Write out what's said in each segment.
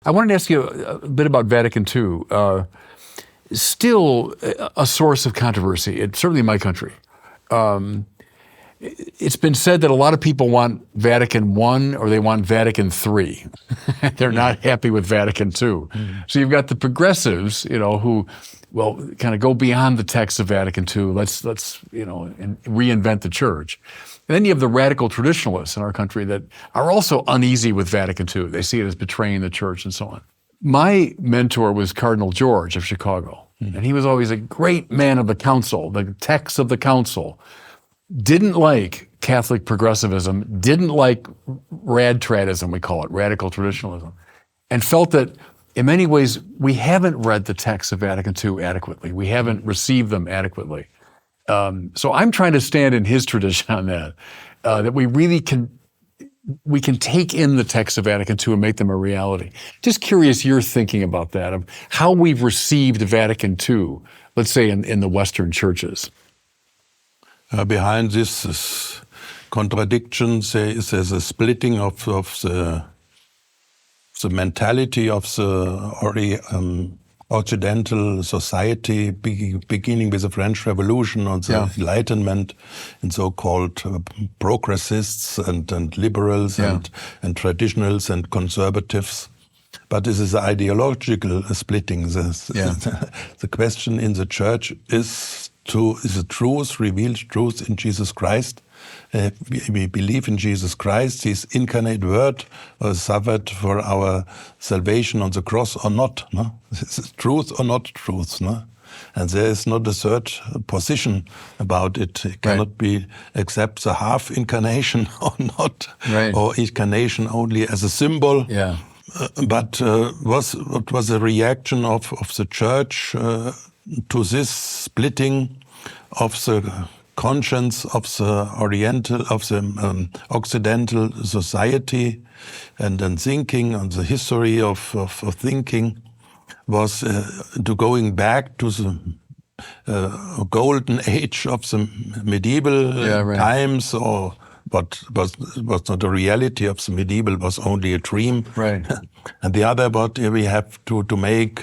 I wanted to ask you a bit about Vatican II. Still a source of controversy, certainly in my country. It's been said that a lot of people want Vatican I or they want Vatican III. They're not happy with Vatican II. So you've got the progressives, who kind of go beyond the text of Vatican II. Let's and reinvent the church. And then you have the radical traditionalists in our country that are also uneasy with Vatican II. They see it as betraying the church and so on. My mentor was Cardinal George of Chicago, and he was always a great man of the council, the texts of the council. Didn't like Catholic progressivism, didn't like rad-tradism, we call it, radical traditionalism, and felt that in many ways we haven't read the texts of Vatican II adequately. We haven't received them adequately. So I'm trying to stand in his tradition on that, that we really can take in the texts of Vatican II and make them a reality. Just curious your thinking about that, of how we've received Vatican II, let's say in the Western churches. Behind this contradictions, there's a splitting of the mentality of the Occidental society, beginning with the French Revolution and the Enlightenment, and so-called progressists and liberals and traditionals and conservatives. But this is ideological splitting. The question in the church is the truth, revealed truth in Jesus Christ. We believe in Jesus Christ, His incarnate Word suffered for our salvation on the cross or not. No? Is it truth or not truth? No? And there is not a third position about it. It cannot be except the half incarnation or not, or incarnation only as a symbol. But what was the reaction of the Church to this splitting of the conscience of the Occidental society, and then thinking on the history of thinking was to going back to the golden age of the medieval times, or what was not a reality of the medieval, was only a dream. And the other, what we have to make,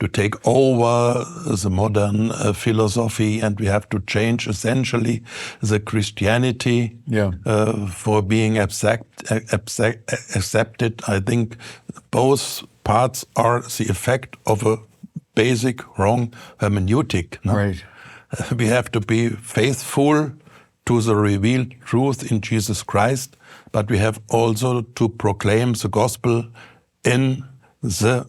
to take over the modern philosophy, and we have to change essentially the Christianity for being accepted. I think both parts are the effect of a basic wrong hermeneutic. No? We have to be faithful to the revealed truth in Jesus Christ, but we have also to proclaim the gospel in the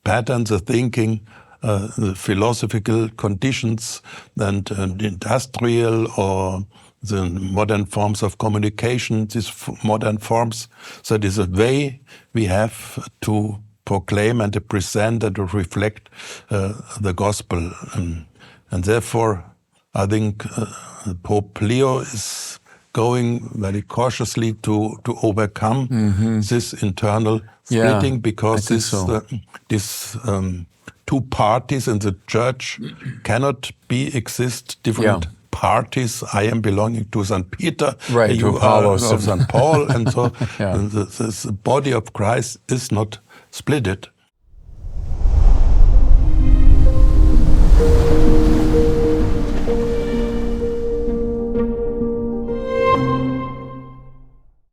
pattern, the thinking, the philosophical conditions, and industrial or the modern forms of communication, these modern forms. So it is a way we have to proclaim and to present and to reflect the gospel. And therefore, I think Pope Leo is going very cautiously to overcome this internal splitting, because these two parties in the church cannot exist different parties. I am belonging to St. Peter, you are of St. Paul, and so the body of Christ is not splitted.